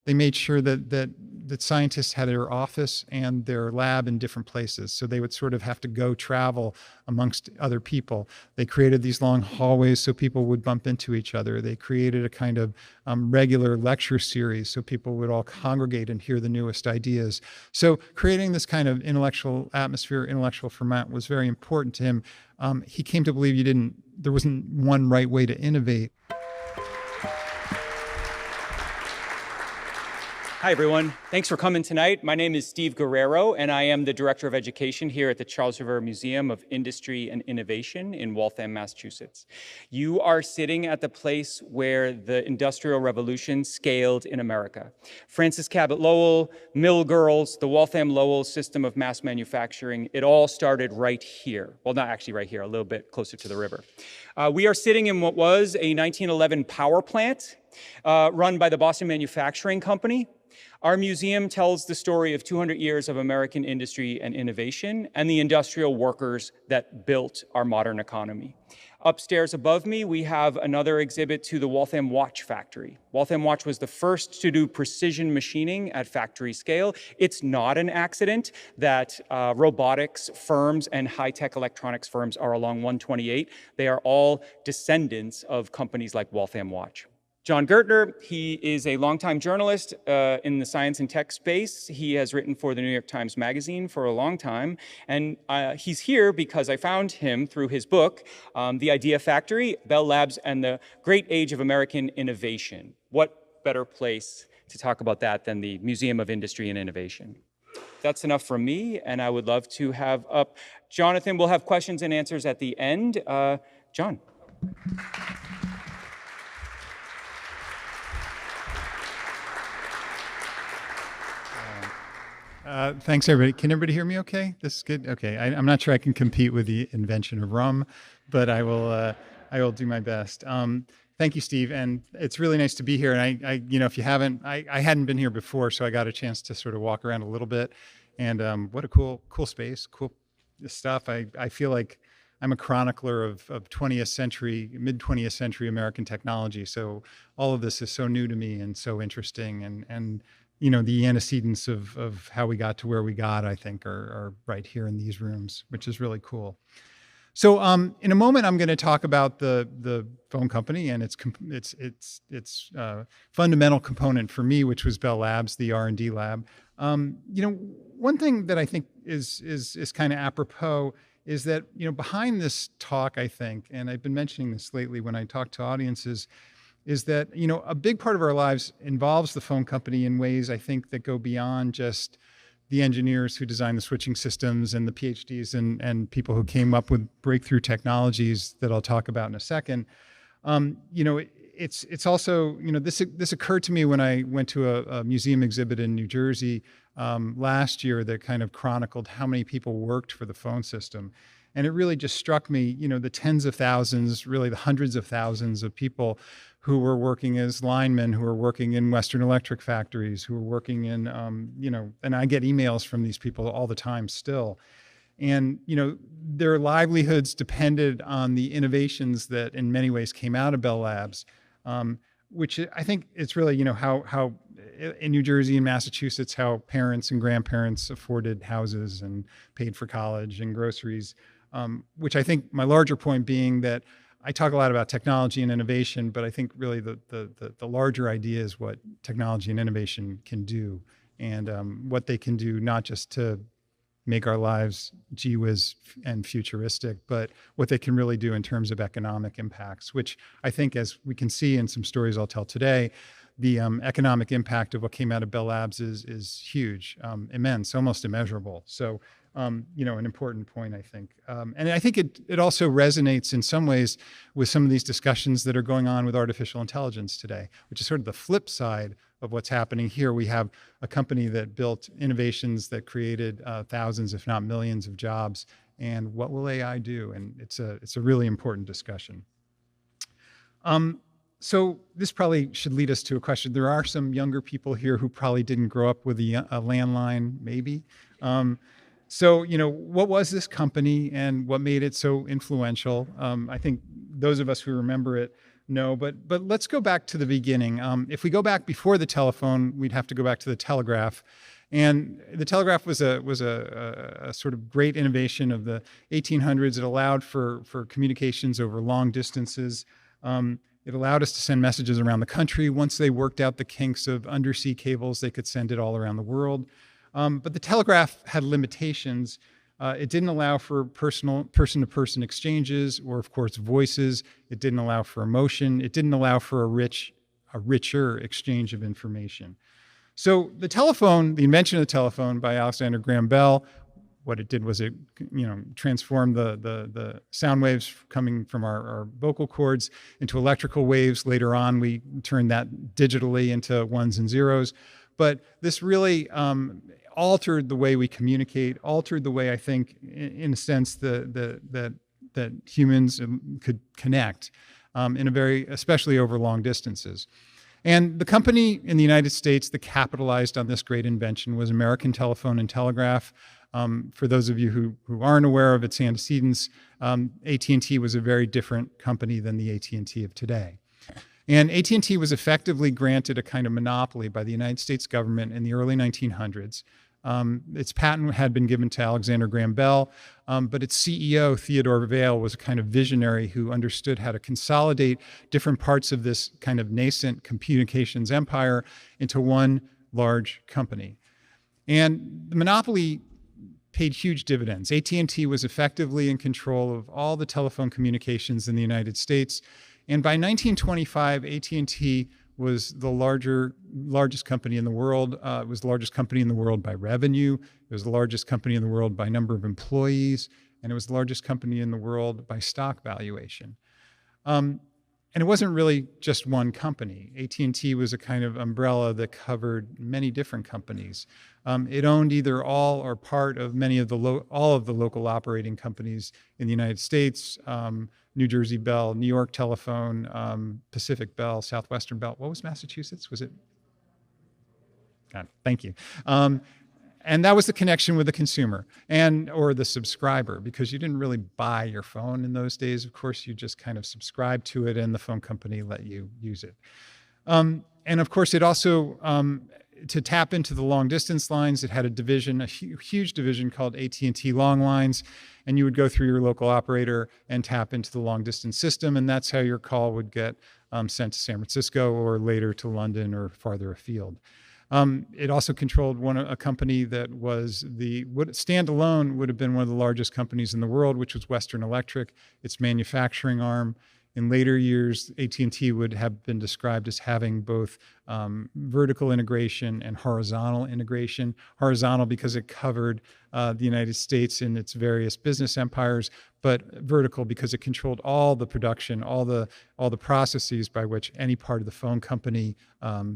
they made sure that scientists had their office and their lab in different places. So they would sort of have to go travel amongst other people. They created these long hallways so people would bump into each other. They created a kind of regular lecture series so people would all congregate and hear the newest ideas. So creating this kind of intellectual atmosphere, intellectual ferment was very important to him. He came to believe there wasn't one right way to innovate. Hi, everyone. Thanks for coming tonight. My name is Steve Guerrero, and I am the Director of Education here at the Charles River Museum of Industry and Innovation in Waltham, Massachusetts. You are sitting at the place where the Industrial Revolution scaled in America. Francis Cabot Lowell, Mill Girls, the Waltham-Lowell system of mass manufacturing, it all started right here. Well, not actually right here, a little bit closer to the river. We are sitting in what was a 1911 power plant run by the Boston Manufacturing Company. Our museum tells the story of 200 years of American industry and innovation and the industrial workers that built our modern economy. Upstairs above me, we have another exhibit to the Waltham Watch Factory. Waltham Watch was the first to do precision machining at factory scale. It's not an accident that robotics firms and high-tech electronics firms are along 128. They are all descendants of companies like Waltham Watch. Jon Gertner, he is a longtime journalist in the science and tech space. He has written for the New York Times Magazine for a long time. And he's here because I found him through his book, The Idea Factory, Bell Labs, and the Great Age of American Innovation. What better place to talk about that than the Museum of Industry and Innovation? That's enough from me, and I would love to have up Jonathan. We'll have questions and answers at the end. Jon. Thanks, everybody. Can everybody hear me okay? This is good? Okay. I'm not sure I can compete with the invention of rum, but I will do my best. Thank you, Steve. And it's really nice to be here. And if you haven't, I hadn't been here before, so I got a chance to sort of walk around a little bit. And what a cool space, cool stuff. I feel like I'm a chronicler of 20th century, mid-20th century American technology. So all of this is so new to me and so interesting. And the antecedents of how we got to where we got, I think, are right here in these rooms, which is really cool. So in a moment, I'm going to talk about the phone company and its fundamental component for me, which was Bell Labs, the R&D lab. One thing that I think is kind of apropos is that behind this talk, I think, and I've been mentioning this lately when I talk to audiences, is that, a big part of our lives involves the phone company in ways, I think, that go beyond just the engineers who design the switching systems and the PhDs and people who came up with breakthrough technologies that I'll talk about in a second. It's also, this occurred to me when I went to a museum exhibit in New Jersey last year that kind of chronicled how many people worked for the phone system. And it really just struck me, the tens of thousands, really the hundreds of thousands of people who were working as linemen, who were working in Western Electric factories, who were working in, and I get emails from these people all the time still. And, their livelihoods depended on the innovations that in many ways came out of Bell Labs, which I think it's really, how in New Jersey and Massachusetts, how parents and grandparents afforded houses and paid for college and groceries, which I think my larger point being that I talk a lot about technology and innovation, but I think really the larger idea is what technology and innovation can do and what they can do, not just to make our lives gee whiz and futuristic, but what they can really do in terms of economic impacts, which I think, as we can see in some stories I'll tell today, the economic impact of what came out of Bell Labs is huge, immense, almost immeasurable. So, an important point, I think. And I think it also resonates in some ways with some of these discussions that are going on with artificial intelligence today, which is sort of the flip side of what's happening here. We have a company that built innovations that created thousands, if not millions, of jobs. And what will AI do? And it's a really important discussion. So this probably should lead us to a question. There are some younger people here who probably didn't grow up with a landline, maybe. So, what was this company and what made it so influential? I think those of us who remember it No, but let's go back to the beginning. If we go back before the telephone, we'd have to go back to the telegraph. And the telegraph was a sort of great innovation of the 1800s. It allowed for communications over long distances. It allowed us to send messages around the country. Once they worked out the kinks of undersea cables, they could send it all around the world. But the telegraph had limitations. It didn't allow for person-to-person exchanges, or of course voices. It didn't allow for emotion. It didn't allow for a richer exchange of information. So the telephone, the invention of the telephone by Alexander Graham Bell, what it did was it, transformed the sound waves coming from our vocal cords into electrical waves. Later on, we turned that digitally into ones and zeros. But this really altered the way we communicate, altered the way I think, in a sense, that humans could connect especially over long distances. And the company in the United States that capitalized on this great invention was American Telephone and Telegraph. For those of you who aren't aware of its antecedents, AT&T was a very different company than the AT&T of today. And AT&T was effectively granted a kind of monopoly by the United States government in the early 1900s. Its patent had been given to Alexander Graham Bell, but its CEO, Theodore Vail, was a kind of visionary who understood how to consolidate different parts of this kind of nascent communications empire into one large company. And the monopoly paid huge dividends. AT&T was effectively in control of all the telephone communications in the United States. And by 1925, AT&T was the largest company in the world. It was the largest company in the world by revenue. It was the largest company in the world by number of employees. And it was the largest company in the world by stock valuation. And it wasn't really just one company. AT&T was a kind of umbrella that covered many different companies. It owned either all or part of all of the local operating companies in the United States. New Jersey Bell, New York Telephone, Pacific Bell, Southwestern Bell. What was Massachusetts? Was it? God, thank you. And that was the connection with the consumer or the subscriber, because you didn't really buy your phone in those days. Of course, you just kind of subscribed to it and the phone company let you use it. And of course, it also, to tap into the long distance lines, it had a huge division called AT&T Long Lines. And you would go through your local operator and tap into the long distance system. And that's how your call would get sent to San Francisco or later to London or farther afield. It also controlled a company that was standalone would have been one of the largest companies in the world, which was Western Electric, its manufacturing arm. In later years, AT&T would have been described as having both vertical integration and horizontal integration. Horizontal because it covered the United States in its various business empires, but vertical because it controlled all the production, all the processes by which any part of the phone company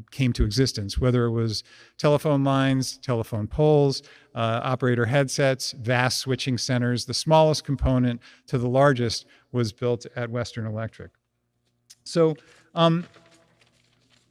came to existence, whether it was telephone lines, telephone poles, operator headsets, vast switching centers. The smallest component to the largest was built at Western Electric. So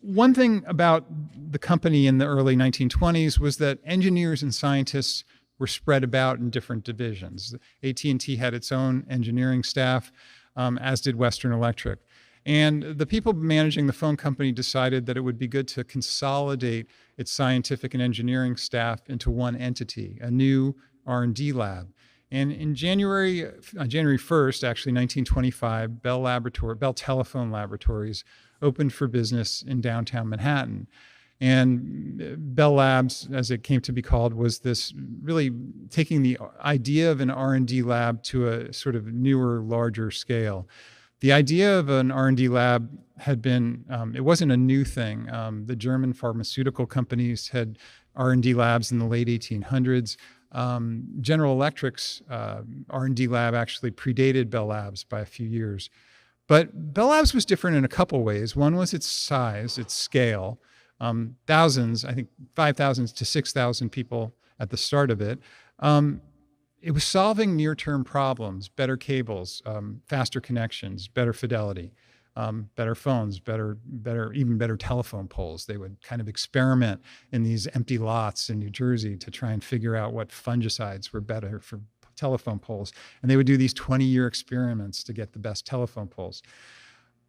one thing about the company in the early 1920s was that engineers and scientists were spread about in different divisions. AT&T had its own engineering staff, as did Western Electric. And the people managing the phone company decided that it would be good to consolidate its scientific and engineering staff into one entity, a new R&D lab. And in January 1st, actually 1925, Bell Telephone Laboratories opened for business in downtown Manhattan. And Bell Labs, as it came to be called, was this really taking the idea of an R&D lab to a sort of newer, larger scale. The idea of an R&D lab had been, it wasn't a new thing. The German pharmaceutical companies had R&D labs in the late 1800s. General Electric's R&D lab actually predated Bell Labs by a few years. But Bell Labs was different in a couple ways. One was its size, its scale. Thousands, I think 5,000 to 6,000 people at the start of it. It was solving near-term problems, better cables, faster connections, better fidelity, better phones, even better telephone poles. They would kind of experiment in these empty lots in New Jersey to try and figure out what fungicides were better for telephone poles. And they would do these 20-year experiments to get the best telephone poles.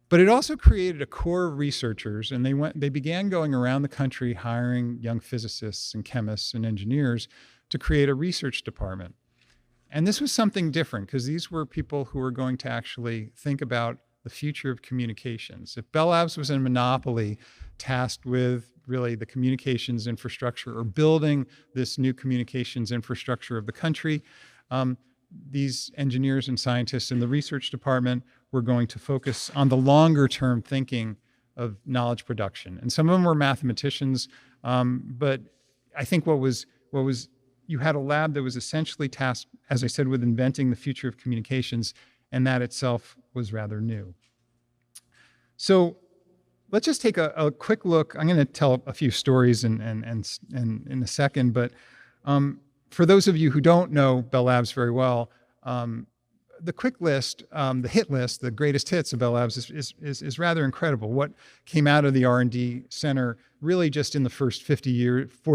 But it also created a core of researchers, and they began going around the country hiring young physicists and chemists and engineers to create a research department. And this was something different because these were people who were going to actually think about the future of communications. If Bell Labs was a monopoly tasked with really the communications infrastructure or building this new communications infrastructure of the country, these engineers and scientists in the research department were going to focus on the longer term thinking of knowledge production. And some of them were mathematicians, but I think what was you had a lab that was essentially tasked, as I said, with inventing the future of communications, and that itself was rather new. So let's just take a quick look. I'm going to tell a few stories and in a second, but for those of you who don't know Bell Labs very well, the quick list, the hit list, the greatest hits of Bell Labs is rather incredible. What came out of the R&D center really just in the first 40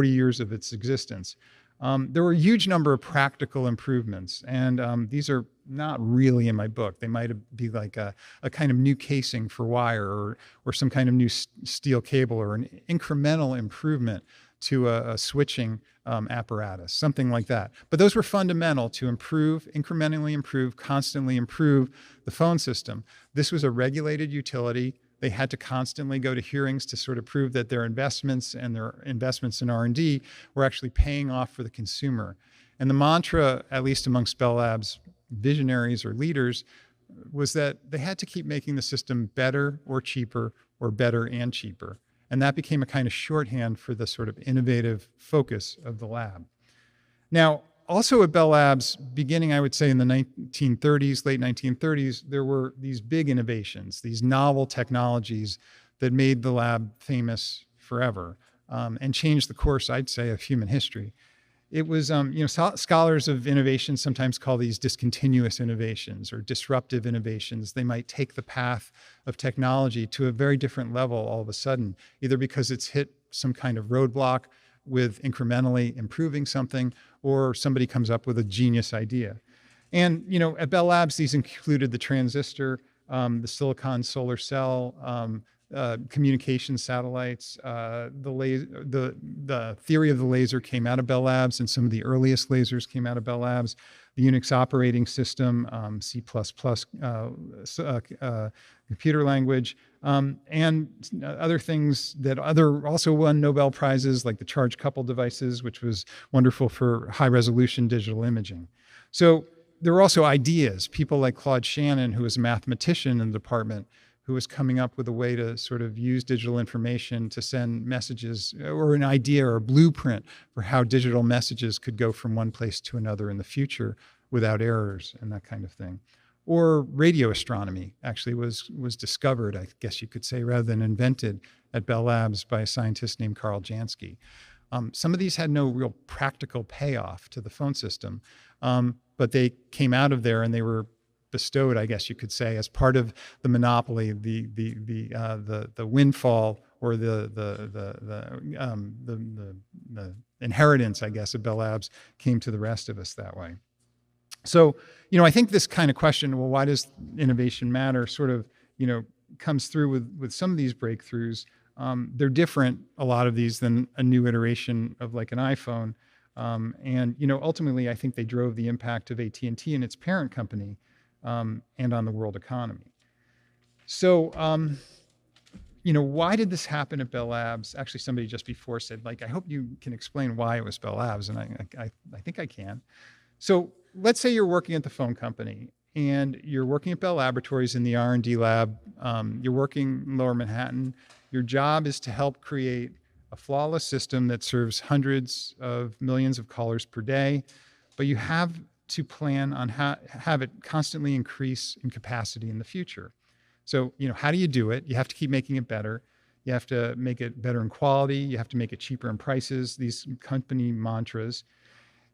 years of its existence. There were a huge number of practical improvements, and these are not really in my book. They might be like a kind of new casing for wire or some kind of new steel cable or an incremental improvement to a switching apparatus, something like that. But those were fundamental to improve, incrementally improve, constantly improve the phone system. This was a regulated utility. They had to constantly go to hearings to sort of prove that their investments and their investments in R&D were actually paying off for the consumer. And the mantra, at least amongst Bell Labs visionaries or leaders, was that they had to keep making the system better or cheaper or better and cheaper. And that became a kind of shorthand for the sort of innovative focus of the lab. Now, also at Bell Labs, beginning, I would say, in the 1930s, late 1930s, there were these big innovations, these novel technologies that made the lab famous forever and changed the course, I'd say, of human history. It was, scholars of innovation sometimes call these discontinuous innovations or disruptive innovations. They might take the path of technology to a very different level all of a sudden, either because it's hit some kind of roadblock with incrementally improving something, or somebody comes up with a genius idea. And, at Bell Labs, these included the transistor, the silicon solar cell, communication satellites. The theory of the laser came out of Bell Labs, and some of the earliest lasers came out of Bell Labs. The Unix operating system, C++, computer language, and other things that also won Nobel Prizes, like the charge coupled devices, which was wonderful for high resolution digital imaging. So there were also ideas, people like Claude Shannon, who was a mathematician in the department, who was coming up with a way to sort of use digital information to send messages, or an idea or a blueprint for how digital messages could go from one place to another in the future without errors and that kind of thing. Or radio astronomy actually was discovered, I guess you could say, rather than invented at Bell Labs by a scientist named Carl Jansky. Some of these had no real practical payoff to the phone system, but they came out of there and they were bestowed, I guess you could say, as part of the monopoly, the windfall or the inheritance, I guess, of Bell Labs came to the rest of us that way. So, I think this kind of question, well, why does innovation matter, sort of, comes through with some of these breakthroughs. They're different, a lot of these, than a new iteration of like an iPhone. And ultimately, I think they drove the impact of AT&T and its parent company, and on the world economy. So, why did this happen at Bell Labs? Actually, somebody just before said, I hope you can explain why it was Bell Labs, and I think I can. So let's say you're working at the phone company, and you're working at Bell Laboratories in the R&D lab. You're working in Lower Manhattan. Your job is to help create a flawless system that serves hundreds of millions of callers per day, but you have to plan on have it constantly increase in capacity in the future. So, how do you do it? You have to keep making it better. You have to make it better in quality. You have to make it cheaper in prices, these company mantras.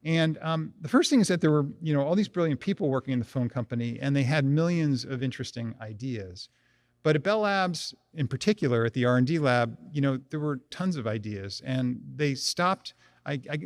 And the first thing is that there were, all these brilliant people working in the phone company, and they had millions of interesting ideas. But at Bell Labs, in particular, at the R&D lab, there were tons of ideas, and they stopped.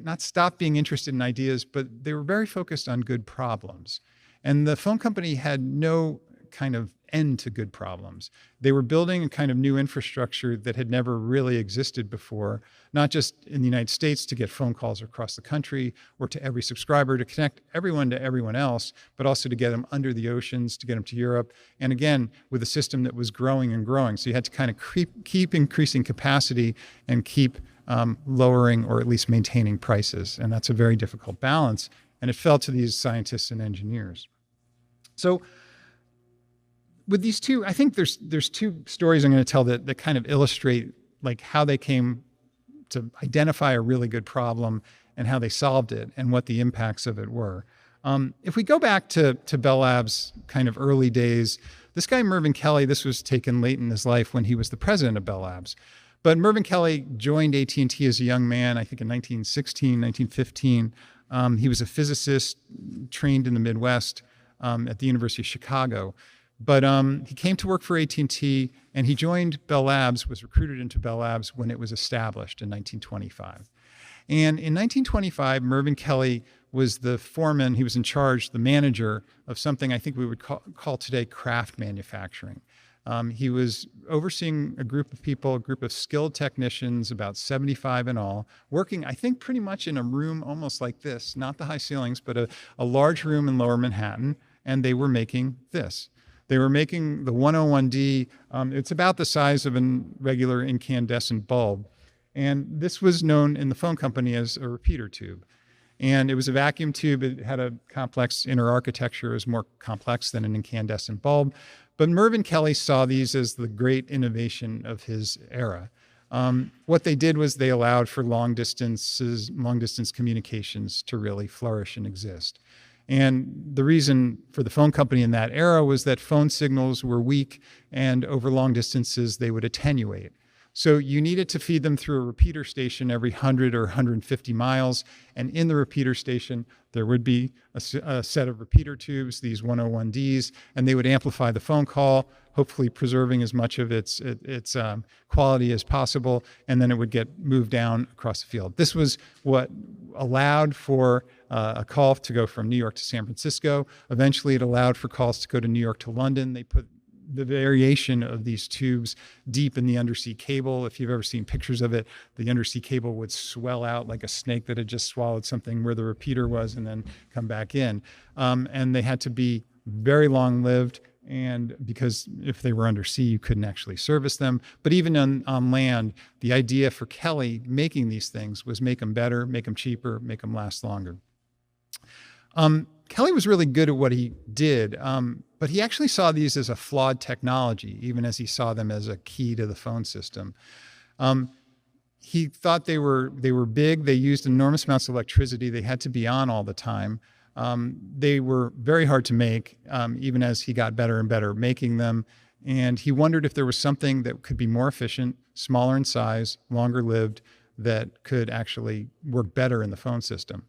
Not stopped being interested in ideas, but they were very focused on good problems. And the phone company had no kind of end to good problems. They were building a kind of new infrastructure that had never really existed before, not just in the United States to get phone calls across the country or to every subscriber, to connect everyone to everyone else, but also to get them under the oceans, to get them to Europe. And again, with a system that was growing and growing. So you had to kind of keep increasing capacity and keep lowering or at least maintaining prices. And that's a very difficult balance. And it fell to these scientists and engineers. So with these two, I think there's two stories I'm going to tell that kind of illustrate like how they came to identify a really good problem and how they solved it and what the impacts of it were. If we go back to Bell Labs kind of early days, this guy Mervyn Kelly, this was taken late in his life when he was the president of Bell Labs. But Mervyn Kelly joined AT&T as a young man, I think in 1916, 1915. He was a physicist trained in the Midwest at the University of Chicago. But he came to work for AT&T, and he joined Bell Labs, was recruited into Bell Labs when it was established in 1925. And in 1925, Mervyn Kelly was the foreman, he was in charge, the manager of something I think we would call today craft manufacturing. He was overseeing a group of people, a group of skilled technicians, about 75 in all, working, I think, pretty much in a room almost like this, not the high ceilings, but a large room in Lower Manhattan, and they were making this. They were making the 101D. It's about the size of a regular incandescent bulb. And this was known in the phone company as a repeater tube. And it was a vacuum tube. It had a complex inner architecture. It was more complex than an incandescent bulb. But Mervyn Kelly saw these as the great innovation of his era. What they did was they allowed for long distance communications to really flourish and exist. And the reason for the phone company in that era was that phone signals were weak, and over long distances, they would attenuate. So you needed to feed them through a repeater station every 100 or 150 miles. And in the repeater station, there would be a set of repeater tubes, these 101Ds, and they would amplify the phone call, hopefully preserving as much of its quality as possible. And then it would get moved down across the field. This was what allowed for a call to go from New York to San Francisco. Eventually, it allowed for calls to go to New York to London. They put the variation of these tubes deep in the undersea cable. If you've ever seen pictures of it, the undersea cable would swell out like a snake that had just swallowed something where the repeater was and then come back in. And they had to be very long-lived, and because if they were undersea, you couldn't actually service them. But even on land, the idea for Kelly making these things was make them better, make them cheaper, make them last longer. Kelly was really good at what he did, but he actually saw these as a flawed technology, even as he saw them as a key to the phone system. He thought they were big. They used enormous amounts of electricity. They had to be on all the time. They were very hard to make, even as he got better and better at making them. And he wondered if there was something that could be more efficient, smaller in size, longer lived, that could actually work better in the phone system.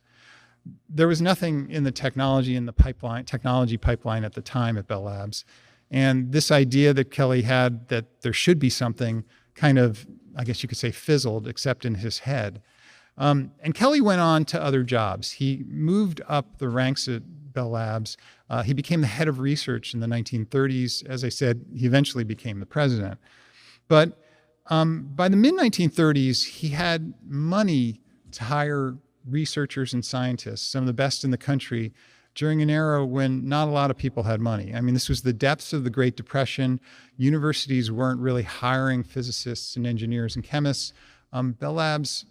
There was nothing in the technology pipeline at the time at Bell Labs. And this idea that Kelly had that there should be something kind of, I guess you could say, fizzled, except in his head. And Kelly went on to other jobs. He moved up the ranks at Bell Labs. He became the head of research in the 1930s. As I said, he eventually became the president. But by the mid-1930s, he had money to hire researchers and scientists, some of the best in the country, during an era when not a lot of people had money. I mean, this was the depths of the Great Depression. Universities weren't really hiring physicists and engineers and chemists. Bell Labs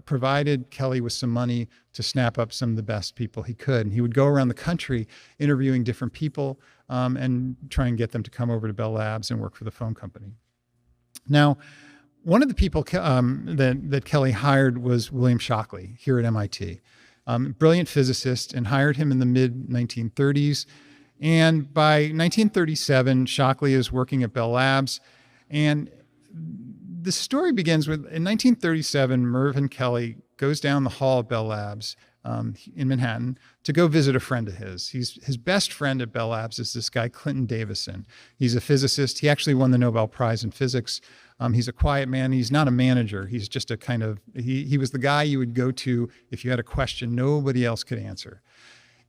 provided Kelly with some money to snap up some of the best people he could. And he would go around the country interviewing different people and try and get them to come over to Bell Labs and work for the phone company. Now, one of the people that Kelly hired was William Shockley here at MIT, brilliant physicist, and hired him in the mid-1930s. And by 1937, Shockley is working at Bell Labs. And the story begins with, in 1937, Mervyn Kelly goes down the hall at Bell Labs in Manhattan to go visit a friend of his. His best friend at Bell Labs is this guy, Clinton Davison. He's a physicist. He actually won the Nobel Prize in Physics. He's a quiet man. He's not a manager. He's just a kind of, he was the guy you would go to if you had a question nobody else could answer.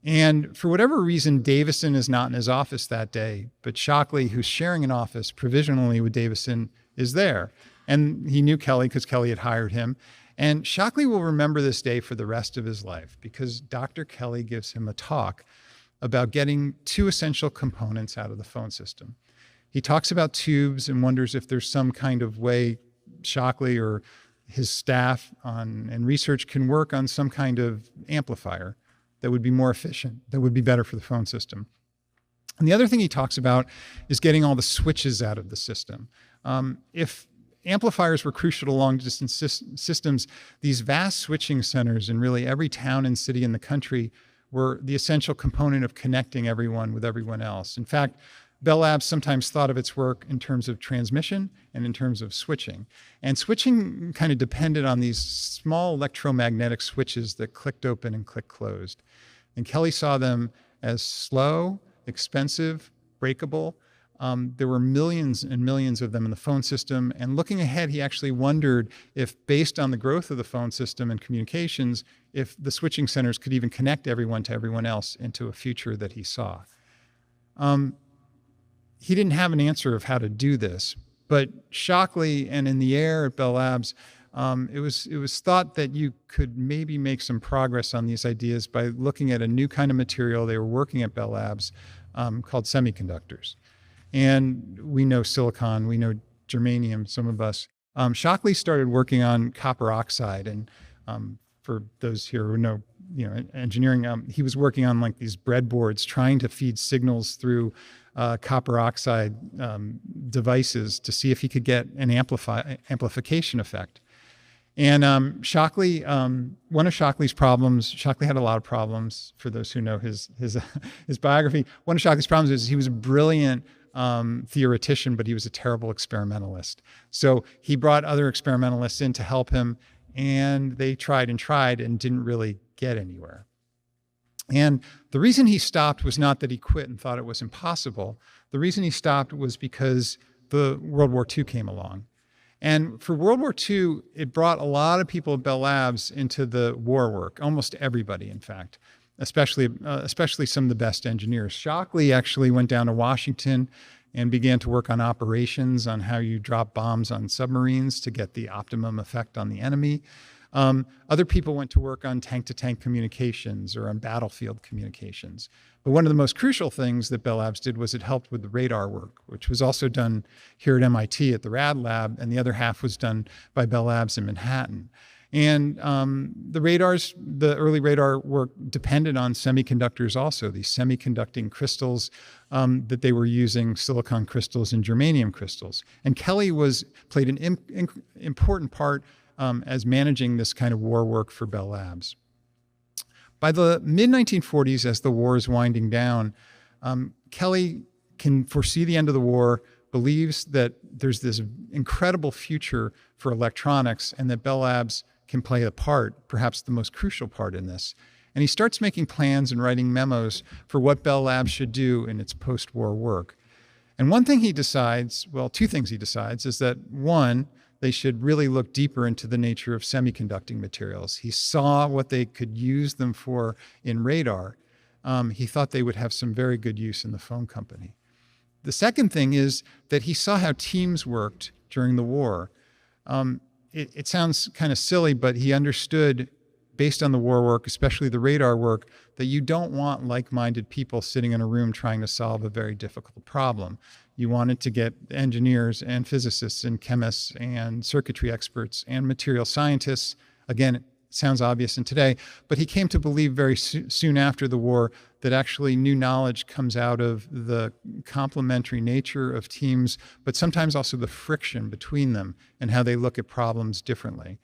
And for whatever reason, Davison is not in his office that day, but Shockley, who's sharing an office provisionally with Davison, is there. And he knew Kelly because Kelly had hired him. And Shockley will remember this day for the rest of his life because Dr. Kelly gives him a talk about getting two essential components out of the phone system. He talks about tubes and wonders if there's some kind of way Shockley or his staff and research can work on some kind of amplifier that would be more efficient, that would be better for the phone system. And the other thing he talks about is getting all the switches out of the system. If amplifiers were crucial to long-distance systems, these vast switching centers in really every town and city in the country were the essential component of connecting everyone with everyone else. In fact, Bell Labs sometimes thought of its work in terms of transmission and in terms of switching. And switching kind of depended on these small electromagnetic switches that clicked open and clicked closed. And Kelly saw them as slow, expensive, breakable. There were millions and millions of them in the phone system. And looking ahead, he actually wondered if, based on the growth of the phone system and communications, if the switching centers could even connect everyone to everyone else into a future that he saw. He didn't have an answer of how to do this, but Shockley and in the air at Bell Labs, it was thought that you could maybe make some progress on these ideas by looking at a new kind of material they were working at Bell Labs called semiconductors. And we know silicon, we know germanium, some of us. Shockley started working on copper oxide, and for those here who know, engineering, he was working on like these breadboards, trying to feed signals through copper oxide devices to see if he could get an amplification effect. And Shockley, one of Shockley's problems, Shockley had a lot of problems. For those who know his biography, one of Shockley's problems is he was a brilliant theoretician, but he was a terrible experimentalist. So he brought other experimentalists in to help him, and they tried and didn't really get anywhere. And the reason he stopped was not that he quit and thought it was impossible. The reason he stopped was because the World War II came along. And for World War II, it brought a lot of people at Bell Labs into the war work, almost everybody, in fact, especially some of the best engineers. Shockley actually went down to Washington and began to work on operations, on how you drop bombs on submarines to get the optimum effect on the enemy. Other people went to work on tank-to-tank communications or on battlefield communications. But one of the most crucial things that Bell Labs did was it helped with the radar work, which was also done here at MIT at the Rad Lab, and the other half was done by Bell Labs in Manhattan. And the early radar work depended on semiconductors also, these semiconducting crystals that they were using, silicon crystals and germanium crystals. And Kelly played an important part as managing this kind of war work for Bell Labs. By the mid-1940s, as the war is winding down, Kelly can foresee the end of the war, believes that there's this incredible future for electronics and that Bell Labs can play a part, perhaps the most crucial part in this. And he starts making plans and writing memos for what Bell Labs should do in its post-war work. And two things he decides is that, one, they should really look deeper into the nature of semiconducting materials. He saw what they could use them for in radar. He thought they would have some very good use in the phone company. The second thing is that he saw how teams worked during the war. It sounds kind of silly, but he understood, based on the war work, especially the radar work, that you don't want like-minded people sitting in a room trying to solve a very difficult problem. You wanted to get engineers and physicists and chemists and circuitry experts and material scientists. Again, it sounds obvious in today, but he came to believe very soon after the war that actually new knowledge comes out of the complementary nature of teams, but sometimes also the friction between them and how they look at problems differently.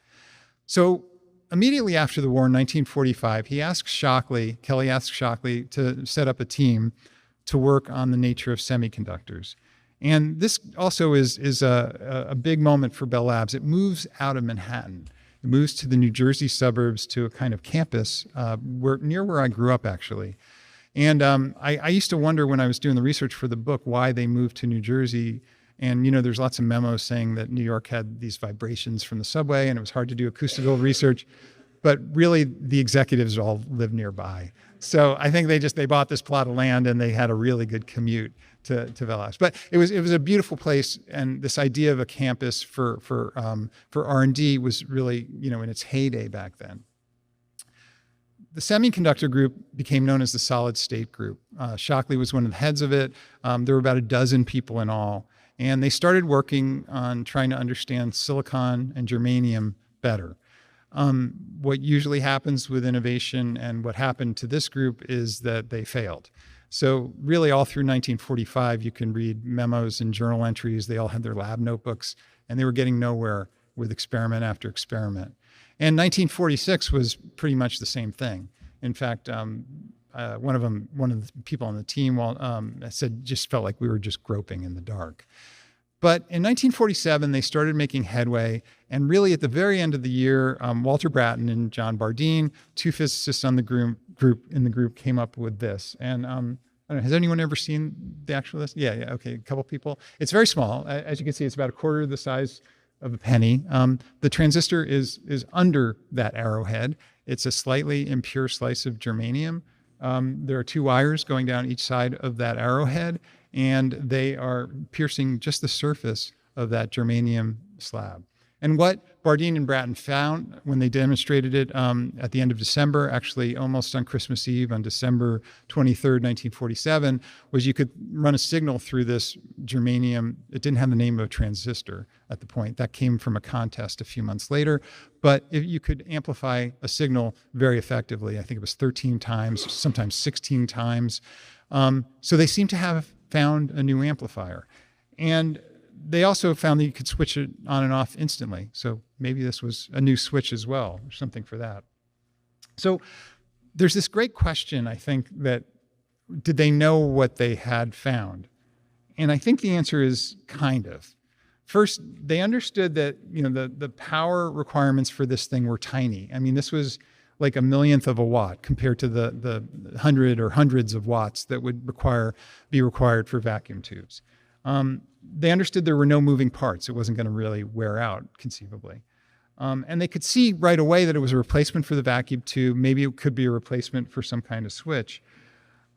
So immediately after the war in 1945, Kelly asks Shockley to set up a team to work on the nature of semiconductors. And this also is a big moment for Bell Labs. It moves out of Manhattan. It moves to the New Jersey suburbs, to a kind of campus near where I grew up, actually. And I used to wonder when I was doing the research for the book why they moved to New Jersey. And, there's lots of memos saying that New York had these vibrations from the subway and it was hard to do acoustical research. but really the executives all live nearby. So I think they bought this plot of land and they had a really good commute to Velas. But it was a beautiful place, and this idea of a campus for R&D was really, in its heyday back then. The semiconductor group became known as the solid state group. Shockley was one of the heads of it. There were about a dozen people in all, and they started working on trying to understand silicon and germanium better. What usually happens with innovation, and what happened to this group, is that they failed. So really all through 1945, you can read memos and journal entries. They all had their lab notebooks, and they were getting nowhere with experiment after experiment. And 1946 was pretty much the same thing. In fact, one of the people on the team said just felt like we were just groping in the dark. But in 1947, they started making headway, and really at the very end of the year, Walter Brattain and John Bardeen, two physicists on the group, came up with this. And I don't know, has anyone ever seen the actual list? Yeah, okay, a couple people. It's very small. As you can see, it's about a quarter of the size of a penny. The transistor is under that arrowhead. It's a slightly impure slice of germanium. There are two wires going down each side of that arrowhead, and they are piercing just the surface of that germanium slab. And what Bardeen and Brattain found when they demonstrated it at the end of December, actually almost on Christmas Eve, on December 23rd, 1947, was you could run a signal through this germanium. It didn't have the name of a transistor at the point. That came from a contest a few months later. But you could amplify a signal very effectively. I think it was 13 times, sometimes 16 times. So they seem to have found a new amplifier. And they also found that you could switch it on and off instantly. So maybe this was a new switch as well, or something for that. So there's this great question, I think, that did they know what they had found? And I think the answer is kind of. First, they understood that the power requirements for this thing were tiny. I mean, this was like a millionth of a watt compared to the 100 or hundreds of watts that would be required for vacuum tubes. They understood there were no moving parts. It wasn't going to really wear out, conceivably. And they could see right away that it was a replacement for the vacuum tube. Maybe it could be a replacement for some kind of switch.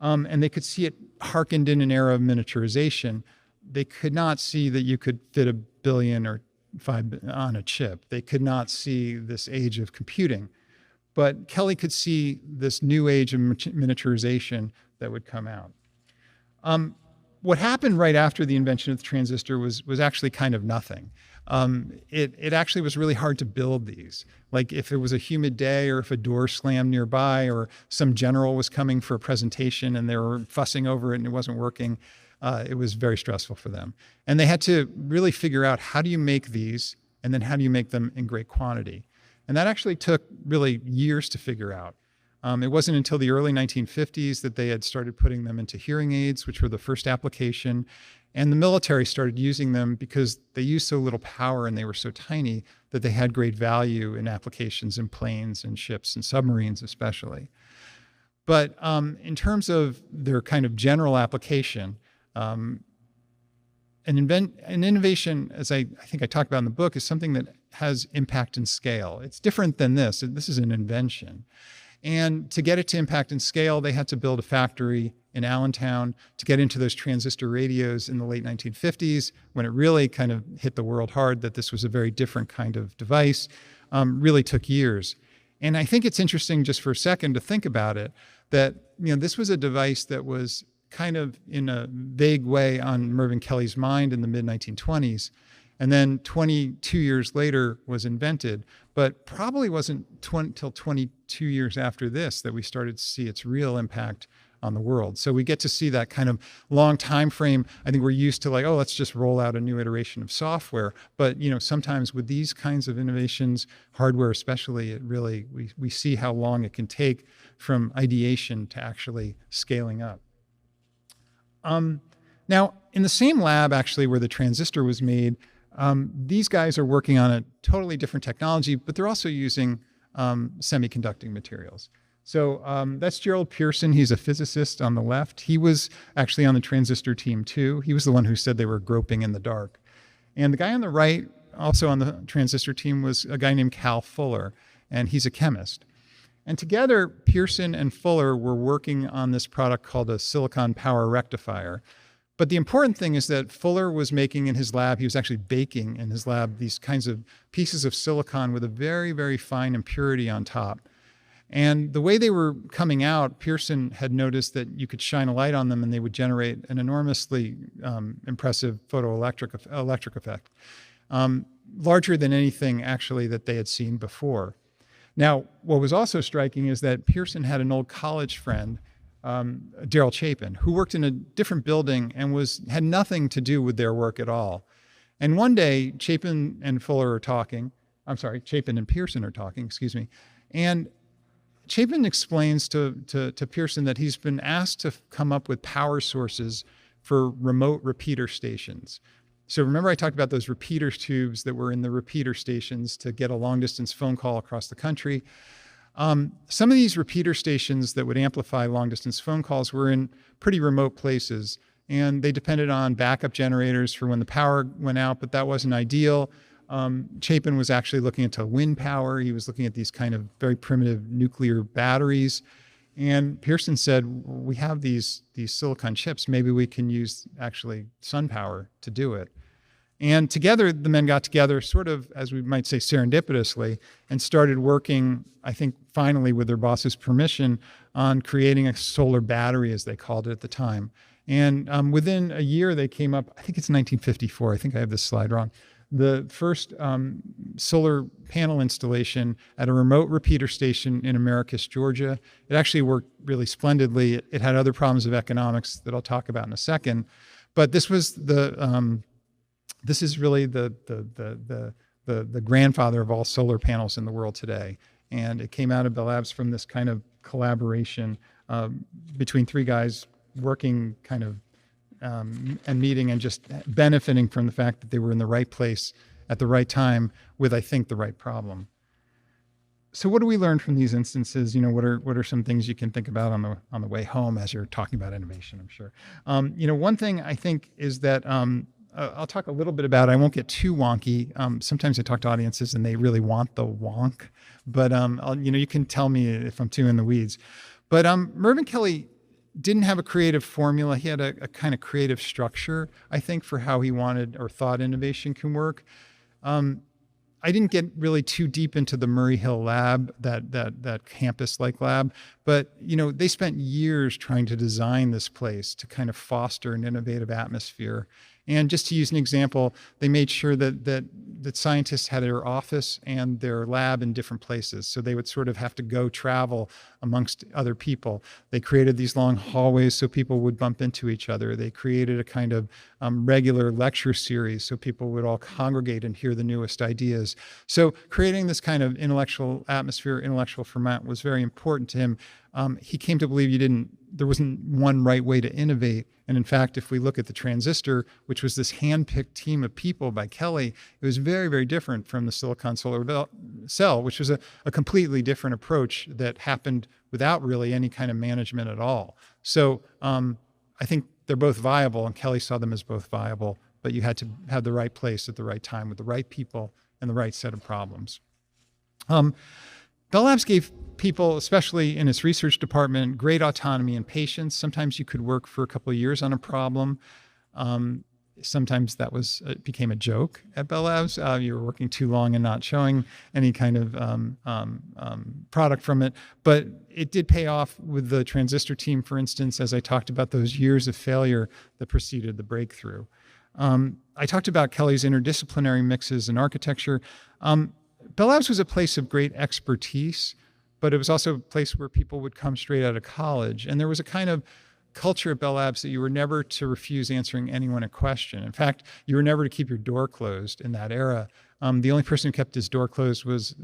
And they could see it harkened in an era of miniaturization. They could not see that you could fit 1 billion or 5 on a chip. They could not see this age of computing. But Kelly could see this new age of miniaturization that would come out. What happened right after the invention of the transistor was actually kind of nothing. It actually was really hard to build these. Like if it was a humid day, or if a door slammed nearby, or some general was coming for a presentation and they were fussing over it and it wasn't working, it was very stressful for them. And they had to really figure out, how do you make these, and then how do you make them in great quantity? And that actually took really years to figure out. It wasn't until the early 1950s that they had started putting them into hearing aids, which were the first application. And the military started using them because they used so little power and they were so tiny that they had great value in applications in planes and ships and submarines especially. But in terms of their kind of general application, an innovation, as I think I talked about in the book, is something that has impact and scale. It's different than this. This is an invention. And to get it to impact and scale, they had to build a factory in Allentown to get into those transistor radios in the late 1950s, when it really kind of hit the world hard that this was a very different kind of device. Really took years. And I think it's interesting, just for a second, to think about it, that this was a device that was kind of in a vague way on Mervyn Kelly's mind in the mid-1920s. And then 22 years later was invented, but probably wasn't until 22 years after this that we started to see its real impact on the world. So we get to see that kind of long time frame. I think we're used to like, oh, let's just roll out a new iteration of software. But sometimes with these kinds of innovations, hardware especially, it really, we see how long it can take from ideation to actually scaling up. Now, in the same lab actually where the transistor was made, these guys are working on a totally different technology, but they're also using semiconducting materials. So that's Gerald Pearson. He's a physicist on the left. He was actually on the transistor team too. He was the one who said they were groping in the dark. And the guy on the right, also on the transistor team, was a guy named Cal Fuller. and he's a chemist. And together, Pearson and Fuller were working on this product called a silicon power rectifier. But the important thing is that Fuller was making in his lab, he was actually baking in his lab these kinds of pieces of silicon with a very, very fine impurity on top. And the way they were coming out, Pearson had noticed that you could shine a light on them and they would generate an enormously impressive photoelectric effect, larger than anything actually that they had seen before. Now, what was also striking is that Pearson had an old college friend, Daryl Chapin, who worked in a different building and had nothing to do with their work at all. And one day, Chapin and Pearson are talking, and Chapin explains to Pearson that he's been asked to come up with power sources for remote repeater stations. So remember I talked about those repeater tubes that were in the repeater stations to get a long distance phone call across the country. Some of these repeater stations that would amplify long distance phone calls were in pretty remote places, and they depended on backup generators for when the power went out, but that wasn't ideal. Chapin was actually looking into wind power. He was looking at these kind of very primitive nuclear batteries. And Pearson said, we have these silicon chips. Maybe we can use actually sun power to do it. And together, the men got together sort of, as we might say, serendipitously, and started working, I think, finally with their boss's permission, on creating a solar battery, as they called it at the time. And within a year, they came up, I think it's 1954, I think I have this slide wrong, the first solar panel installation at a remote repeater station in Americus, Georgia. It actually worked really splendidly. It had other problems of economics that I'll talk about in a second. But this was this is really the grandfather of all solar panels in the world today. And it came out of Bell Labs from this kind of collaboration between three guys working kind of and meeting and just benefiting from the fact that they were in the right place at the right time with, I think, the right problem. So what do we learn from these instances? What are some things you can think about on the way home as you're talking about innovation, I'm sure. One thing I think is that I'll talk a little bit about it. I won't get too wonky. Sometimes I talk to audiences and they really want the wonk, but you can tell me if I'm too in the weeds. But Mervyn Kelly didn't have a creative formula. He had a kind of creative structure, I think, for how he wanted or thought innovation can work. I didn't get really too deep into the Murray Hill lab, that campus-like lab, but they spent years trying to design this place to kind of foster an innovative atmosphere. And just to use an example, they made sure that scientists had their office and their lab in different places. So they would sort of have to go travel amongst other people. They created these long hallways so people would bump into each other. They created a kind of regular lecture series so people would all congregate and hear the newest ideas. So creating this kind of intellectual atmosphere, intellectual ferment was very important to him. He came to believe there wasn't one right way to innovate. And in fact, if we look at the transistor, which was this hand-picked team of people by Kelly, it was very, very different from the silicon solar cell, which was a completely different approach that happened without really any kind of management at all. So I think they're both viable, and Kelly saw them as both viable, but you had to have the right place at the right time with the right people and the right set of problems. Bell Labs gave people, especially in its research department, great autonomy and patience. Sometimes you could work for a couple of years on a problem. Sometimes it became a joke at Bell Labs. You were working too long and not showing any kind of product from it. But it did pay off with the transistor team, for instance, as I talked about those years of failure that preceded the breakthrough. I talked about Kelly's interdisciplinary mixes and architecture. Bell Labs was a place of great expertise, but it was also a place where people would come straight out of college. And there was a kind of culture at Bell Labs that you were never to refuse answering anyone a question. In fact, you were never to keep your door closed in that era. The only person who kept his door closed was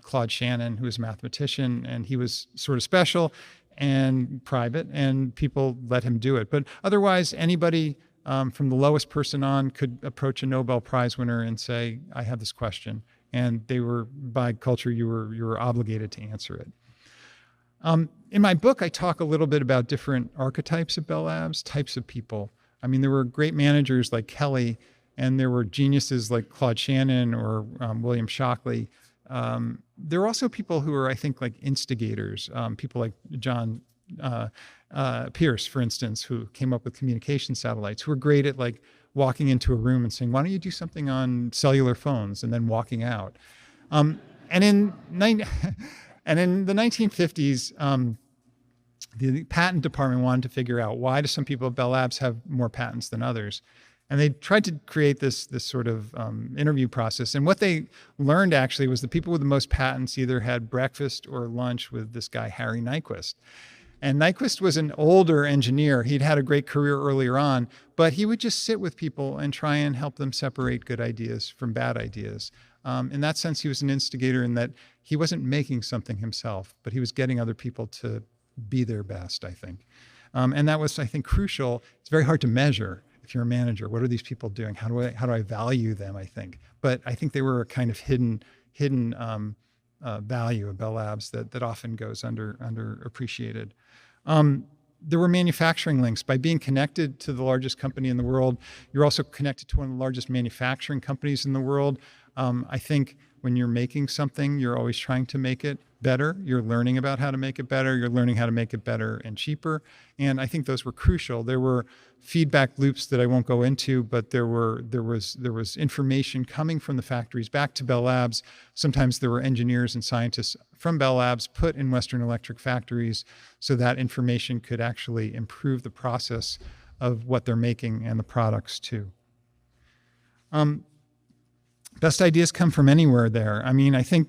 Claude Shannon, who was a mathematician, and he was sort of special and private, and people let him do it. But otherwise, anybody from the lowest person on could approach a Nobel Prize winner and say, I have this question. And they were, by culture, you were obligated to answer it. In my book, I talk a little bit about different archetypes of Bell Labs, types of people. I mean, there were great managers like Kelly, and there were geniuses like Claude Shannon or William Shockley. There are also people who are, I think, like instigators, people like Jon Pierce, for instance, who came up with communication satellites, who are great at like walking into a room and saying, why don't you do something on cellular phones, and then walking out. Um, and in and in the 1950s, the patent department wanted to figure out, why do some people at Bell Labs have more patents than others? And they tried to create this sort of interview process. And what they learned actually was the people with the most patents either had breakfast or lunch with this guy, Harry Nyquist. And Nyquist was an older engineer. He'd had a great career earlier on, but he would just sit with people and try and help them separate good ideas from bad ideas. In that sense, he was an instigator in that he wasn't making something himself, but he was getting other people to be their best, I think. And that was, I think, crucial. It's very hard to measure if you're a manager. What are these people doing? How do I value them, I think? But I think they were a kind of hidden value of Bell Labs that often goes underappreciated. There were manufacturing links. By being connected to the largest company in the world, you're also connected to one of the largest manufacturing companies in the world. I think when you're making something, you're always trying to make it better. You're learning about how to make it better. You're learning how to make it better and cheaper. And I think those were crucial. There were feedback loops that I won't go into, but there was information coming from the factories back to Bell Labs. Sometimes there were engineers and scientists from Bell Labs put in Western Electric factories so that information could actually improve the process of what they're making and the products too. Best ideas come from anywhere there. I mean, I think,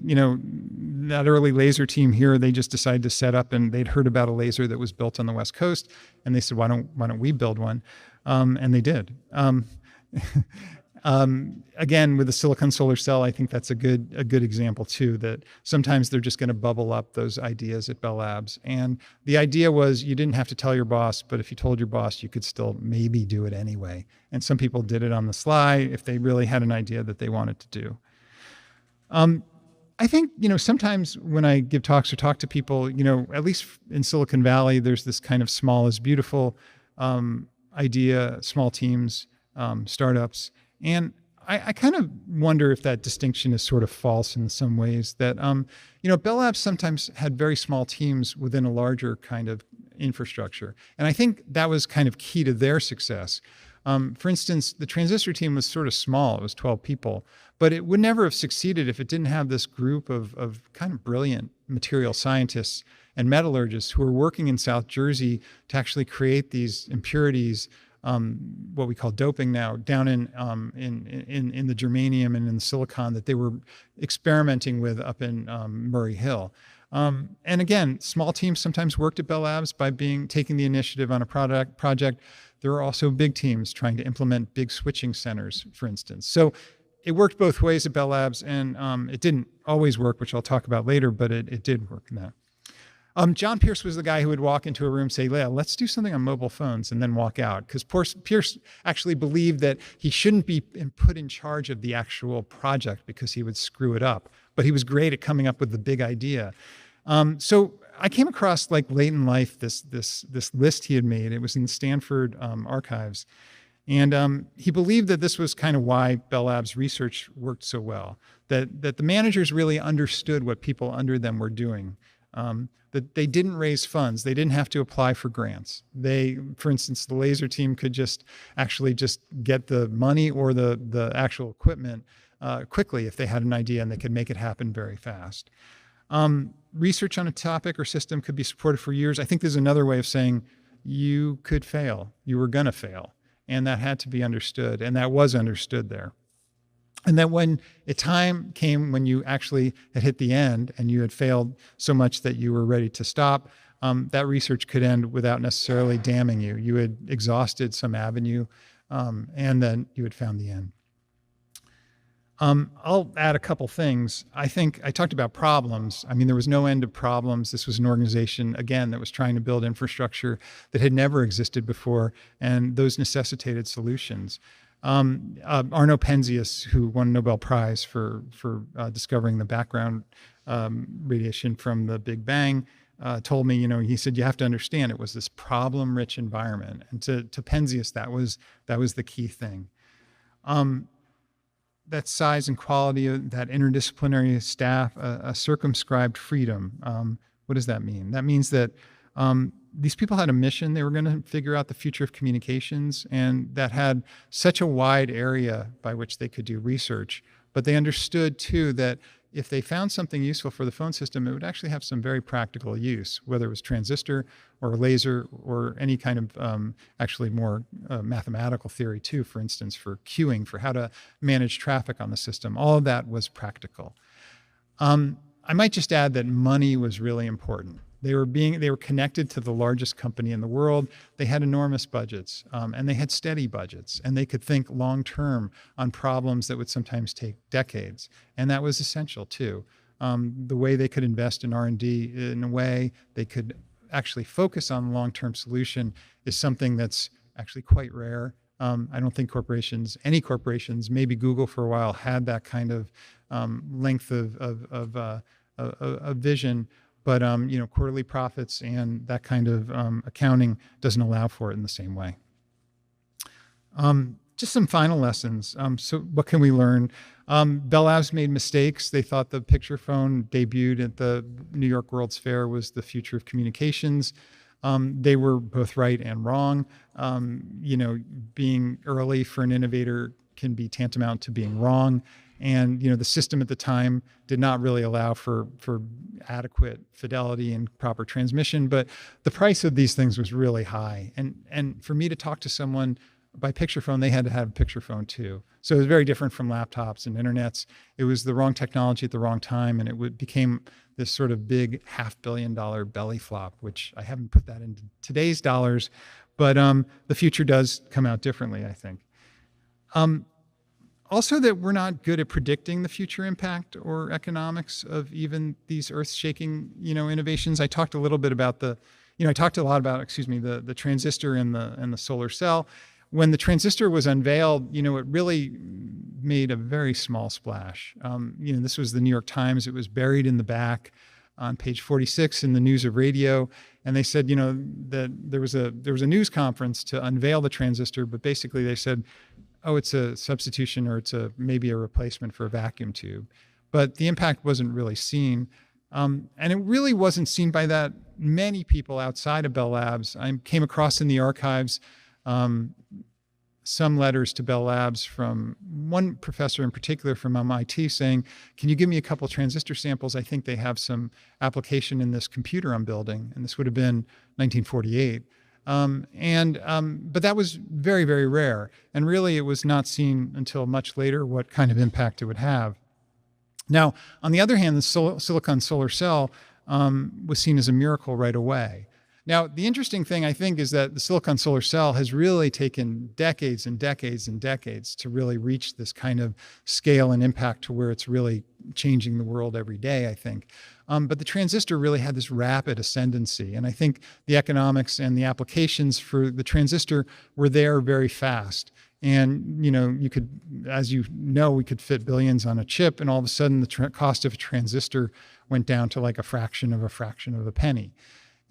that early laser team here, they just decided to set up, and they'd heard about a laser that was built on the West Coast, and they said, why don't we build one? And they did. Again, with the silicon solar cell, I think that's a good example too, that sometimes they're just going to bubble up those ideas at Bell Labs. And the idea was you didn't have to tell your boss, but if you told your boss, you could still maybe do it anyway. And some people did it on the sly if they really had an idea that they wanted to do. I think, sometimes when I give talks or talk to people, at least in Silicon Valley, there's this kind of small is beautiful idea, small teams, startups. And I kind of wonder if that distinction is sort of false in some ways, that, Bell Labs sometimes had very small teams within a larger kind of infrastructure. And I think that was kind of key to their success. For instance, the transistor team was sort of small. It was 12 people, but it would never have succeeded if it didn't have this group of kind of brilliant material scientists and metallurgists who were working in South Jersey to actually create these impurities, what we call doping now, down in the germanium and in the silicon that they were experimenting with up in Murray Hill. And again, small teams sometimes worked at Bell Labs by taking the initiative on a project. There are also big teams trying to implement big switching centers, for instance. So it worked both ways at Bell Labs, and it didn't always work, which I'll talk about later, but it did work in that. Jon Pierce was the guy who would walk into a room, say, "Yeah, let's do something on mobile phones," and then walk out. Because Pierce actually believed that he shouldn't be put in charge of the actual project because he would screw it up. But he was great at coming up with the big idea. So I came across, like late in life, this list he had made. It was in the Stanford archives. And he believed that this was kind of why Bell Labs research worked so well, that the managers really understood what people under them were doing. That they didn't raise funds. They didn't have to apply for grants. For instance, the laser team could just get the money or the actual equipment quickly if they had an idea, and they could make it happen very fast. Research on a topic or system could be supported for years. I think there's another way of saying you could fail. You were going to fail. And that had to be understood. And that was understood there. And that when a time came when you actually had hit the end and you had failed so much that you were ready to stop, that research could end without necessarily damning you. You had exhausted some avenue, and then you had found the end. I'll add a couple things. I think I talked about problems. I mean, there was no end of problems. This was an organization, again, that was trying to build infrastructure that had never existed before, and those necessitated solutions. Arno Penzias, who won a Nobel Prize for discovering the background radiation from the Big Bang, told me, he said, you have to understand it was this problem-rich environment. And to Penzias, that was the key thing. that size and quality of that interdisciplinary staff, a circumscribed freedom. What does that mean? That means that these people had a mission. They were going to figure out the future of communications, and that had such a wide area by which they could do research. But they understood, too, that if they found something useful for the phone system, it would actually have some very practical use, whether it was transistor or laser or any kind of actually more mathematical theory, too, for instance, for queuing, for how to manage traffic on the system. All of that was practical. I might just add that money was really important. They were connected to the largest company in the world. They had enormous budgets, and they had steady budgets, and they could think long term on problems that would sometimes take decades, and that was essential too. The way they could invest in R&D in a way they could actually focus on the long-term solution is something that's actually quite rare. I don't think any corporations, maybe Google for a while, had that kind of length of vision. But quarterly profits and that kind of accounting doesn't allow for it in the same way. Just some final lessons. So what can we learn? Bell Labs made mistakes. They thought the picture phone debuted at the New York World's Fair was the future of communications. They were both right and wrong. Being early for an innovator can be tantamount to being wrong. And the system at the time did not really allow for adequate fidelity and proper transmission, but the price of these things was really high. And for me to talk to someone by picture phone, they had to have a picture phone too. So it was very different from laptops and internets. It was the wrong technology at the wrong time, and it became this sort of big $500 million belly flop, which I haven't put that into today's dollars, but the future does come out differently, I think. Also, that we're not good at predicting the future impact or economics of even these earth-shaking, innovations. I talked a little bit about the transistor and the solar cell. When the transistor was unveiled, it really made a very small splash. This was the New York Times. It was buried in the back on page 46 in the News of Radio, and they said, that there was a news conference to unveil the transistor, but basically they said, oh, it's a substitution or it's maybe a replacement for a vacuum tube. But the impact wasn't really seen. And it really wasn't seen by that many people outside of Bell Labs. I came across in the archives some letters to Bell Labs from one professor in particular from MIT saying, can you give me a couple transistor samples? I think they have some application in this computer I'm building. And this would have been 1948. But that was very, very rare. And really, it was not seen until much later what kind of impact it would have. Now, on the other hand, the silicon solar cell was seen as a miracle right away. Now, the interesting thing, I think, is that the silicon solar cell has really taken decades and decades and decades to really reach this kind of scale and impact to where it's really changing the world every day, I think. But the transistor really had this rapid ascendancy. And I think the economics and the applications for the transistor were there very fast. And, we could fit billions on a chip, and all of a sudden the cost of a transistor went down to like a fraction of a penny.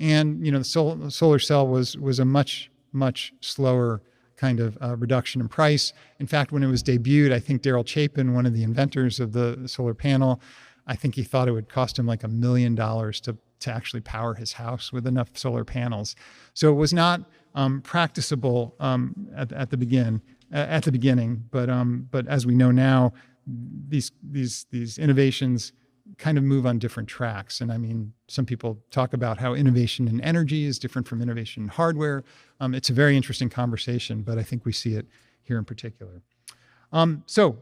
And, the solar cell was a much, much slower kind of reduction in price. In fact, when it was debuted, I think Daryl Chapin, one of the inventors of the solar panel, I think he thought it would cost him like $1 million to actually power his house with enough solar panels. So it was not practicable at the beginning. But as we know now, these innovations kind of move on different tracks. And I mean, some people talk about how innovation in energy is different from innovation in hardware. It's a very interesting conversation, but I think we see it here in particular. So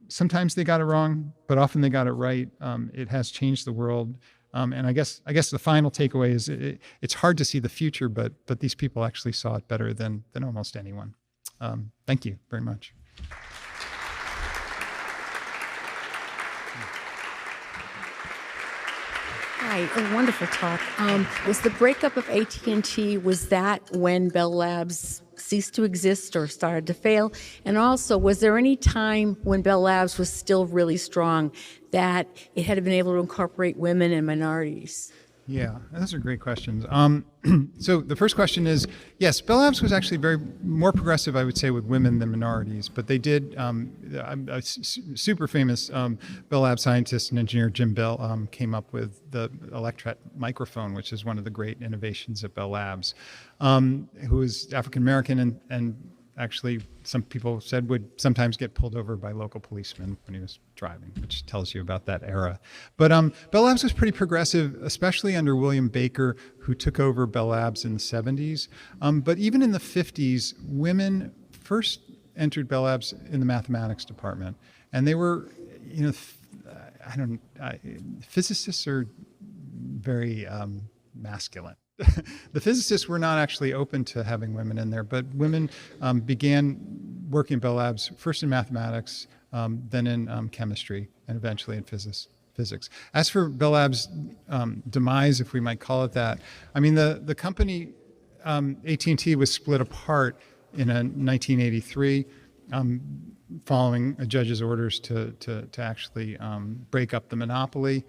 sometimes they got it wrong, but often they got it right. It has changed the world. And I guess the final takeaway is it's hard to see the future, but these people actually saw it better than almost anyone. Thank you very much. Hi, a wonderful talk. Was the breakup of AT&T, was that when Bell Labs ceased to exist or started to fail? And also, was there any time when Bell Labs was still really strong that it had been able to incorporate women and minorities? Yeah, those are great questions. So the first question is, yes, Bell Labs was actually very more progressive, I would say, with women than minorities. But they did, a super famous Bell Labs scientist and engineer, Jim Bell, came up with the electret microphone, which is one of the great innovations at Bell Labs, who is African American and actually some people said would sometimes get pulled over by local policemen when he was driving, which tells you about that era. But Bell Labs was pretty progressive, especially under William Baker, who took over Bell Labs in the 70s. But even in the 50s, women first entered Bell Labs in the mathematics department. And they were, physicists are very masculine. The physicists were not actually open to having women in there, but women began working at Bell Labs first in mathematics, then in chemistry, and eventually in physics. As for Bell Labs' demise, if we might call it that, I mean, the company, AT&T, was split apart in 1983, following a judge's orders to actually break up the monopoly.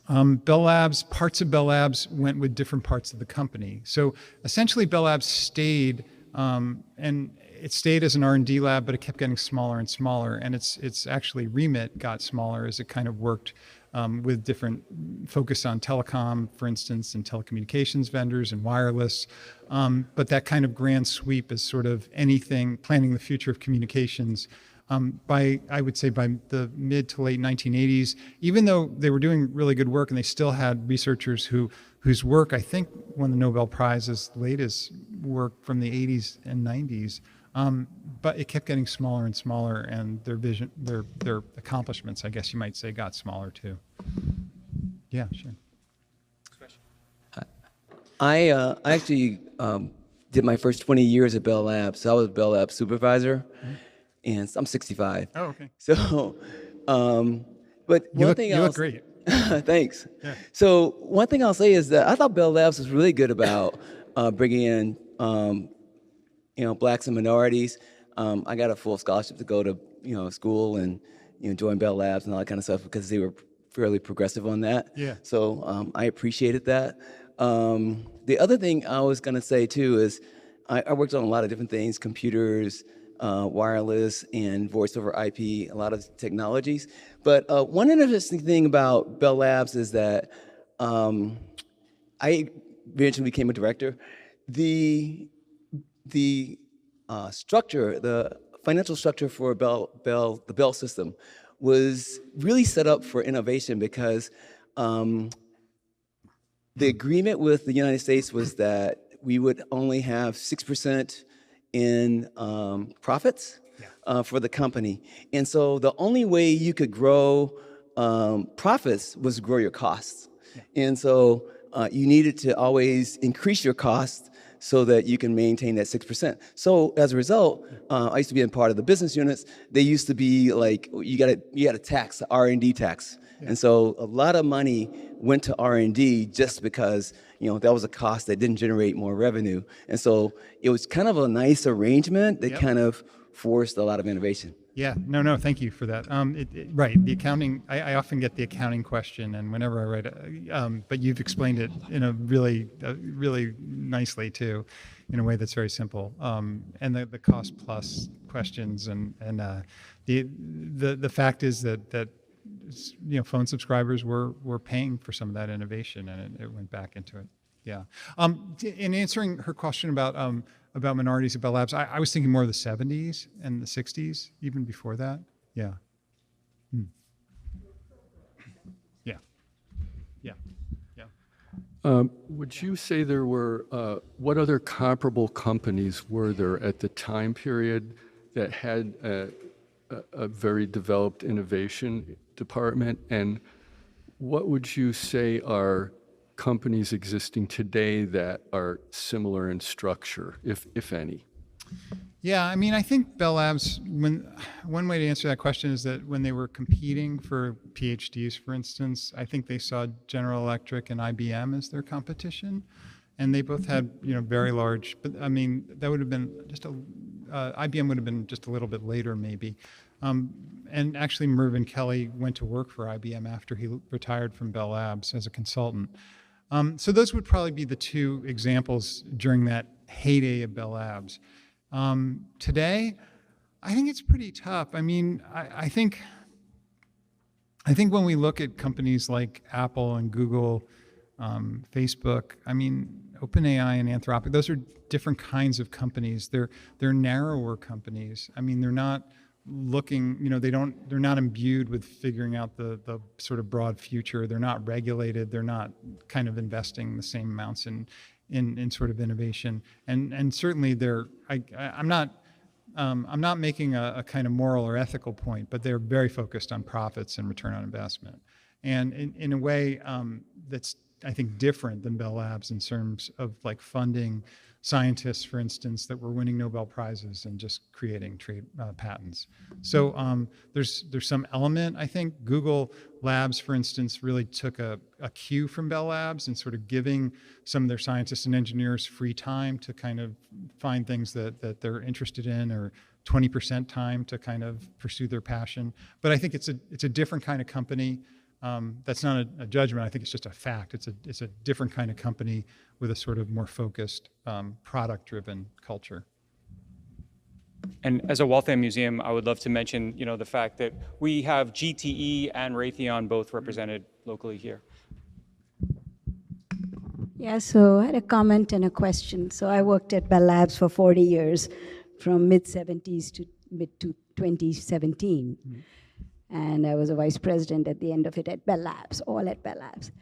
Parts of Bell Labs went with different parts of the company. So essentially Bell Labs stayed, and it stayed as an R&D lab, but it kept getting smaller and smaller. And its actually remit got smaller as it kind of worked with different focus on telecom, for instance, and telecommunications vendors and wireless. But that kind of grand sweep is sort of anything, planning the future of communications. I would say by the mid to late 1980s, even though they were doing really good work and they still had researchers whose work, I think, won the Nobel Prize as late as work from the 80s and 90s, but it kept getting smaller and smaller, and their vision, their accomplishments, I guess you might say, got smaller too. Yeah, sure. I actually did my first 20 years at Bell Labs. So I was Bell Labs supervisor. And I'm 65. Oh, okay. So, but one thing you look great. Thanks. Yeah. So one thing I'll say is that I thought Bell Labs was really good about bringing in, blacks and minorities. I got a full scholarship to go to, school and, join Bell Labs and all that kind of stuff because they were fairly progressive on that. Yeah. So I appreciated that. The other thing I was going to say too is I worked on a lot of different things, computers, wireless and voice over IP, a lot of technologies. But one interesting thing about Bell Labs is that I eventually became a director. The structure, the financial structure for the Bell system was really set up for innovation because the agreement with the United States was that we would only have 6% in profits for the company. And so the only way you could grow profits was grow your costs. Yeah. And so you needed to always increase your costs so that you can maintain that 6%. So as a result, I used to be in part of the business units. They used to be like, you got a tax, R&D tax. Yeah. And so a lot of money went to R&D just because, that was a cost that didn't generate more revenue. And so it was kind of a nice arrangement that kind of forced a lot of innovation. Yeah, no, thank you for that. Right, the accounting, I often get the accounting question, and whenever I write, but you've explained it in a really nicely too, in a way that's very simple. And the cost plus questions, and the fact is that phone subscribers were paying for some of that innovation, and it went back into it. Yeah. In answering her question about minorities at Bell Labs, I was thinking more of the 70s and the 60s, even before that. Yeah. Yeah. Yeah. Yeah. Would you say there were, what other comparable companies were there at the time period that had a very developed innovation department? And what would you say are companies existing today that are similar in structure, if any? Yeah, I mean, I think Bell Labs, one way to answer that question is that when they were competing for PhDs, for instance, I think they saw General Electric and IBM as their competition. And they both had, very large, but I mean, that would have been IBM would have been just a little bit later maybe. And actually, Mervyn Kelly went to work for IBM after he retired from Bell Labs as a consultant. So those would probably be the two examples during that heyday of Bell Labs. Today, I think it's pretty tough. I mean, I think when we look at companies like Apple and Google, Facebook, I mean, OpenAI and Anthropic, those are different kinds of companies. They're narrower companies. I mean, they're not looking, they're not imbued with figuring out the sort of broad future. They're not regulated. They're not kind of investing the same amounts in sort of innovation. And certainly I'm not making a kind of moral or ethical point, but they're very focused on profits and return on investment. And in a way that's, I think, different than Bell Labs in terms of like funding scientists, for instance, that were winning Nobel Prizes and just creating trade patents. So there's some element, I think. Google Labs, for instance, really took a cue from Bell Labs and sort of giving some of their scientists and engineers free time to kind of find things that they're interested in, or 20% time to kind of pursue their passion. But I think it's a different kind of company. That's not a judgment. I think it's just a fact. It's a different kind of company with a sort of more focused, product-driven culture. And as a Waltham Museum, I would love to mention, the fact that we have GTE and Raytheon both represented locally here. Yeah, so I had a comment and a question. So I worked at Bell Labs for 40 years, from mid-70s to mid-2017. Mm-hmm. And I was a vice president at the end of it at Bell Labs, all at Bell Labs.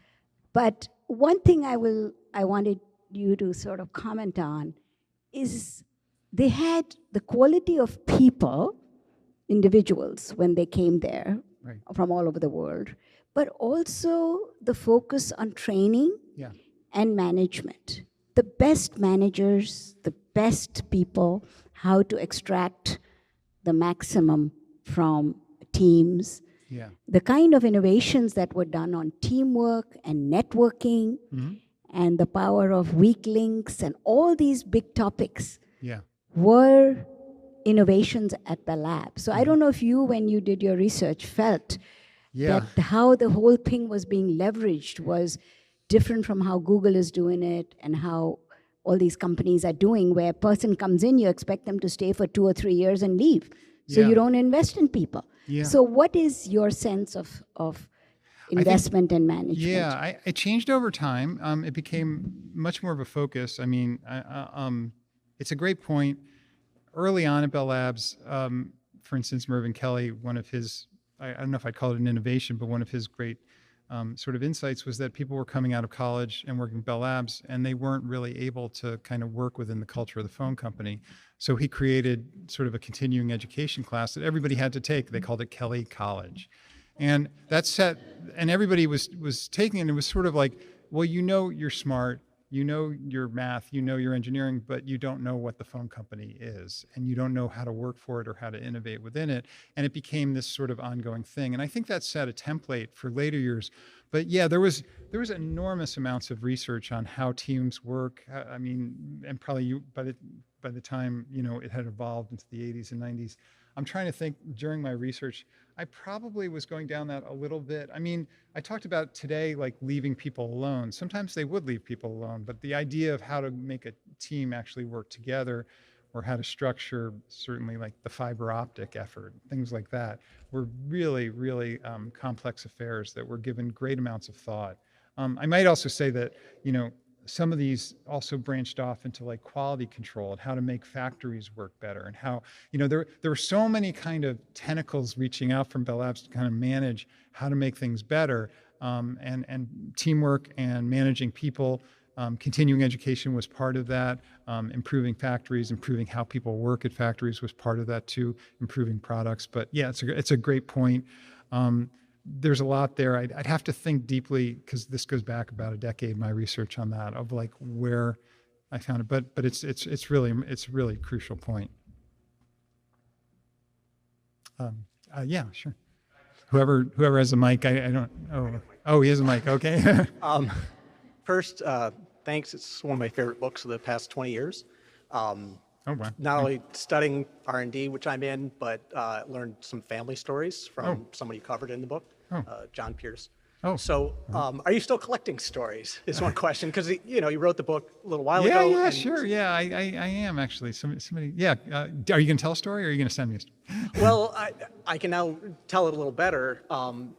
But one thing I wanted you to sort of comment on is they had the quality of people, individuals, when they came there, right, from all over the world, but also the focus on training, yeah, and management. The best managers, the best people, how to extract the maximum from teams, yeah, the kind of innovations that were done on teamwork and networking, mm-hmm, and the power of weak links and all these big topics, yeah, were innovations at the lab. So, mm-hmm, I don't know if you, when you did your research, felt, yeah, that how the whole thing was being leveraged was different from how Google is doing it and how all these companies are doing, where a person comes in, you expect them to stay for 2 or 3 years and leave. So, yeah, you don't invest in people. Yeah. So what is your sense of investment and management? Yeah, it changed over time. It became much more of a focus. I mean, it's a great point. Early on at Bell Labs, for instance, Mervyn Kelly, one of his, I don't know if I'd call it an innovation, but one of his great sort of insights was that people were coming out of college and working at Bell Labs, and they weren't really able to kind of work within the culture of the phone company. So he created sort of a continuing education class that everybody had to take. They called it Kelly College. And that set, and everybody was taking it, and it was sort of like, well, you're smart, your math, your engineering, but you don't know what the phone company is, and you don't know how to work for it or how to innovate within it. And it became this sort of ongoing thing. And I think that set a template for later years. But yeah, there was enormous amounts of research on how teams work. I mean, and probably by the time, it had evolved into the 80s and 90s. I'm trying to think, during my research, I probably was going down that a little bit. I mean, I talked about today, like leaving people alone. Sometimes they would leave people alone, but the idea of how to make a team actually work together, or how to structure, certainly like the fiber optic effort, things like that, were really, really complex affairs that were given great amounts of thought. I might also say that, some of these also branched off into like quality control and how to make factories work better, and how, there were so many kind of tentacles reaching out from Bell Labs to kind of manage how to make things better, and teamwork and managing people. Continuing education was part of that. Improving factories, improving how people work at factories was part of that too. Improving products. But yeah, it's a great point. There's a lot there. I'd have to think deeply, because this goes back about a decade, my research on that, of like where I found it. But it's really a crucial point. Yeah, sure. Whoever has a mic, I don't. Oh, he has a mic. Okay. First, thanks. It's one of my favorite books of the past 20 years. Oh, wow. not only studying R&D, which I'm in, but learned some family stories from Oh. someone you covered in the book, Oh. John Pierce. Oh. So, are you still collecting stories? Is one question, because you wrote the book a little while Yeah, ago. yeah, and- sure. Yeah, I am actually. Somebody, yeah. Are you going to tell a story or are you going to send me a story? Well, I can now tell it a little better.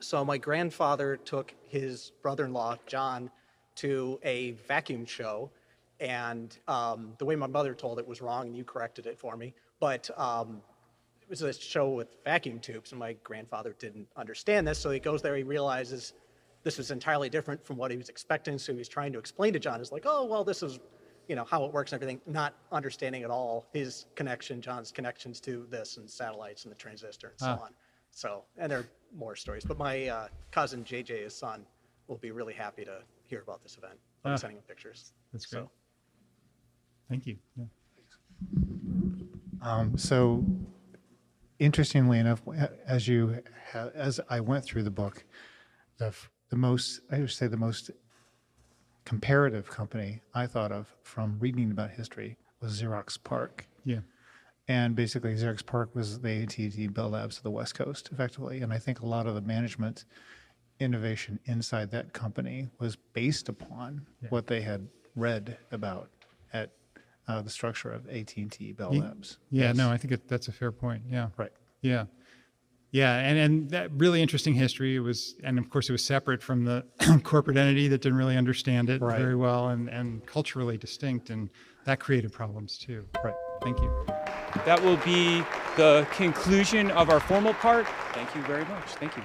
So my grandfather took his brother-in-law, John, to a vacuum show. And the way my mother told it was wrong, and you corrected it for me. But it was a show with vacuum tubes, and my grandfather didn't understand this. So he goes there, he realizes this was entirely different from what he was expecting. So he's trying to explain to John, is like, oh, well, this is how it works and everything, not understanding at all John's connections to this and satellites and the transistor and so on. So, and there are more stories, but my cousin JJ, his son, will be really happy to hear about this event. I'll be sending him pictures. That's great. So, Thank you. Yeah. So, interestingly enough, as I went through the book, the most comparative company I thought of from reading about history was Xerox PARC. Yeah. And basically, Xerox PARC was the AT&T Bell Labs of the West Coast, effectively. And I think a lot of the management innovation inside that company was based upon what they had read about at the structure of AT&T Bell Labs. Yeah, Yes. no, I think that's a fair point. Yeah. Right. Yeah. Yeah, and that really interesting history. It was, and of course, it was separate from the corporate entity that didn't really understand it Right. very well, and culturally distinct, and that created problems too. Right. Thank you. That will be the conclusion of our formal part. Thank you very much. Thank you.